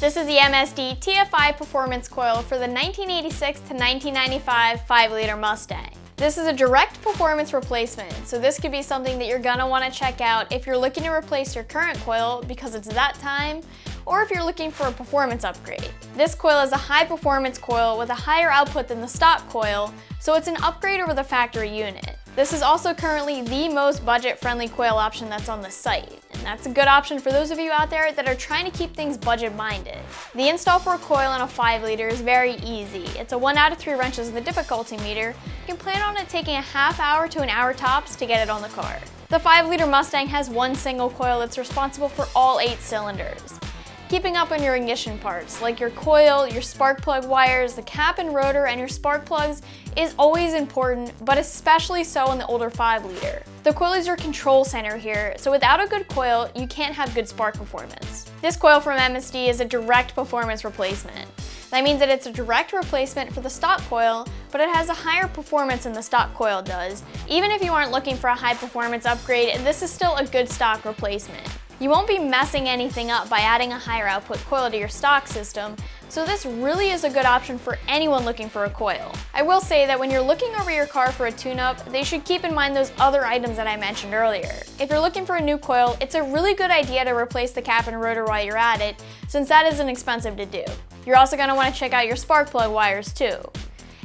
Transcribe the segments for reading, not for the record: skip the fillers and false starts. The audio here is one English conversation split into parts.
This is the MSD TFI performance coil for the 1986 to 1995 5-liter Mustang. This is a direct performance replacement, so this could be something that you're gonna wanna check out if you're looking to replace your current coil because it's that time, or if you're looking for a performance upgrade. This coil is a high performance coil with a higher output than the stock coil, so it's an upgrade over the factory unit. This is also currently the most budget-friendly coil option that's on the site, and that's a good option for those of you out there that are trying to keep things budget-minded. The install for a coil on a 5-liter is very easy. It's a 1 out of 3 wrenches in the difficulty meter. You can plan on it taking a half hour to an hour tops to get it on the car. The 5-liter Mustang has one single coil that's responsible for all 8 cylinders. Keeping up on your ignition parts, like your coil, your spark plug wires, the cap and rotor, and your spark plugs is always important, but especially so in the older 5-liter. The coil is your control center here, so without a good coil, you can't have good spark performance. This coil from MSD is a direct performance replacement. That means that it's a direct replacement for the stock coil, but it has a higher performance than the stock coil does. Even if you aren't looking for a high performance upgrade, this is still a good stock replacement. You won't be messing anything up by adding a higher output coil to your stock system, so this really is a good option for anyone looking for a coil. I will say that when you're looking over your car for a tune-up, they should keep in mind those other items that I mentioned earlier. If you're looking for a new coil, it's a really good idea to replace the cap and rotor while you're at it, since that isn't expensive to do. You're also going to want to check out your spark plug wires too.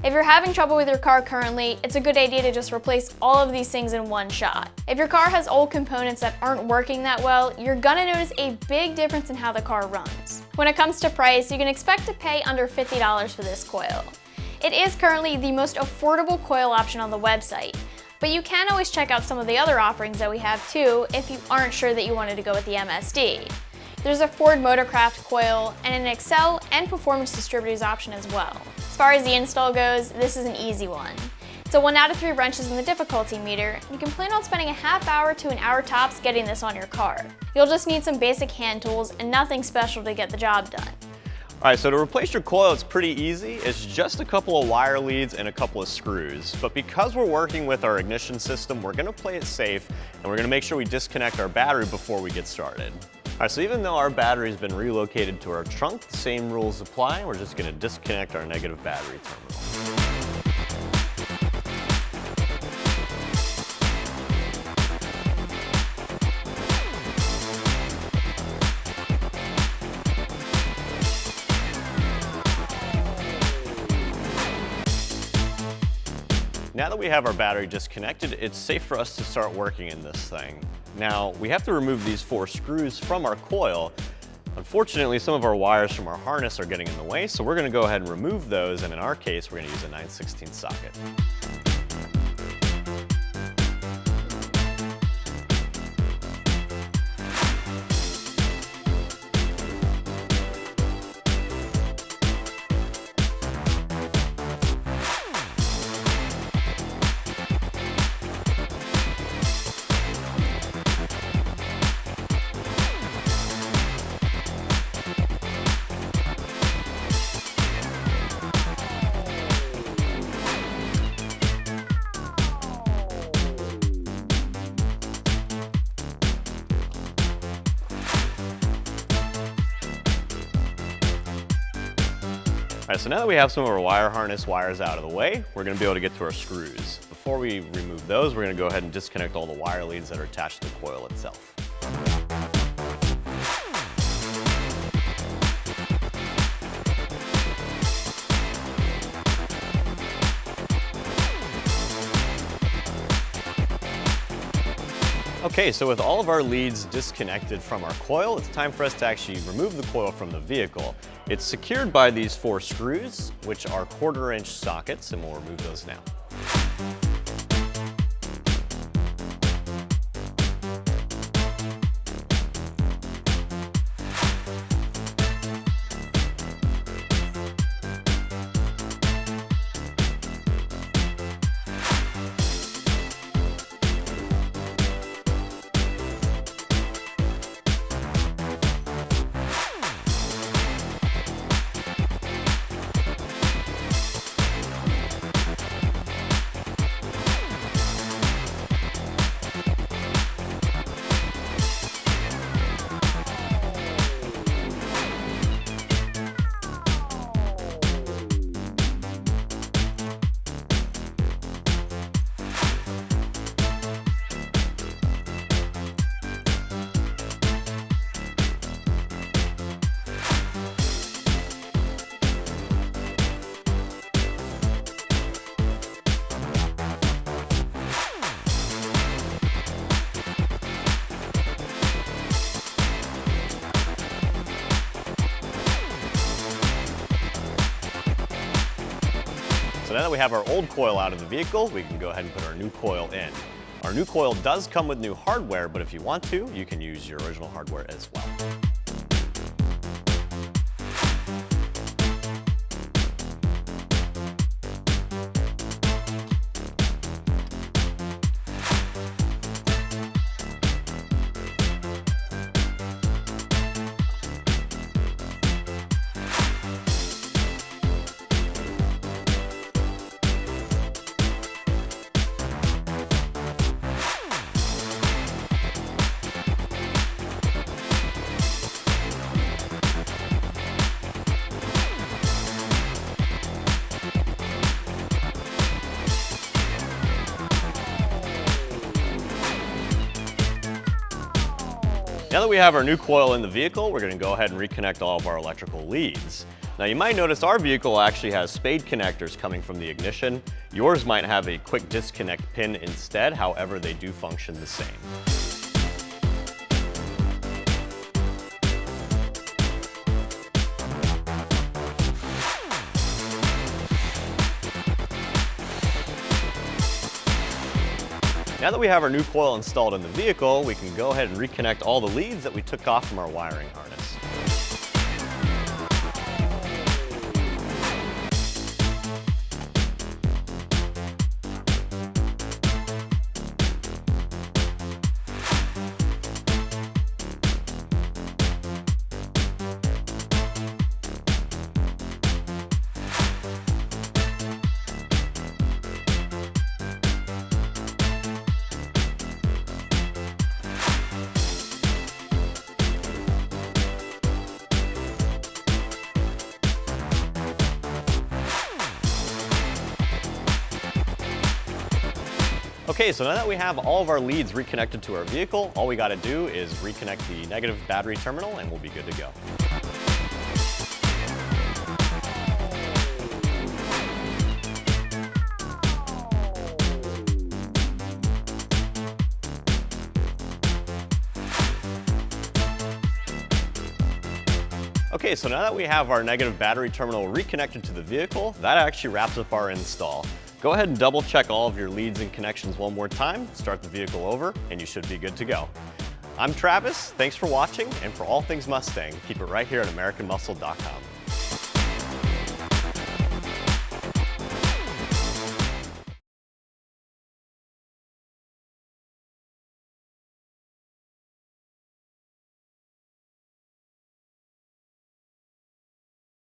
If you're having trouble with your car currently, it's a good idea to just replace all of these things in one shot. If your car has old components that aren't working that well, you're gonna notice a big difference in how the car runs. When it comes to price, you can expect to pay under $50 for this coil. It is currently the most affordable coil option on the website, but you can always check out some of the other offerings that we have too if you aren't sure that you wanted to go with the MSD. There's a Ford Motorcraft coil and an Excel and Performance Distributors option as well. As far as the install goes, this is an easy one. It's a 1 out of 3 wrenches in the difficulty meter, and you can plan on spending a half hour to an hour tops getting this on your car. You'll just need some basic hand tools and nothing special to get the job done. Alright, so to replace your coil, it's pretty easy. It's just a couple of wire leads and a couple of screws. But because we're working with our ignition system, we're going to play it safe, and we're going to make sure we disconnect our battery before we get started. Alright, so even though our battery's been relocated to our trunk, the same rules apply. We're just going to disconnect our negative battery terminal. Now that we have our battery disconnected, it's safe for us to start working in this thing. Now, we have to remove these 4 screws from our coil. Unfortunately, some of our wires from our harness are getting in the way, so we're going to go ahead and remove those, and in our case, we're going to use a 9/16 socket. Alright, so now that we have some of our wire harness wires out of the way, we're going to be able to get to our screws. Before we remove those, we're going to go ahead and disconnect all the wire leads that are attached to the coil itself. Okay, so with all of our leads disconnected from our coil, it's time for us to actually remove the coil from the vehicle. It's secured by these 4 screws, which are 1/4-inch sockets, and we'll remove those now. So now that we have our old coil out of the vehicle, we can go ahead and put our new coil in. Our new coil does come with new hardware, but if you want to, you can use your original hardware as well. Now that we have our new coil in the vehicle, we're going to go ahead and reconnect all of our electrical leads. Now you might notice our vehicle actually has spade connectors coming from the ignition. Yours might have a quick disconnect pin instead, however they do function the same. Now that we have our new coil installed in the vehicle, we can go ahead and reconnect all the leads that we took off from our wiring harness. Okay, so now that we have all of our leads reconnected to our vehicle, all we got to do is reconnect the negative battery terminal and we'll be good to go. Okay, so now that we have our negative battery terminal reconnected to the vehicle, that actually wraps up our install. Go ahead and double check all of your leads and connections one more time, start the vehicle over, and you should be good to go. I'm Travis, thanks for watching, and for all things Mustang, keep it right here at AmericanMuscle.com.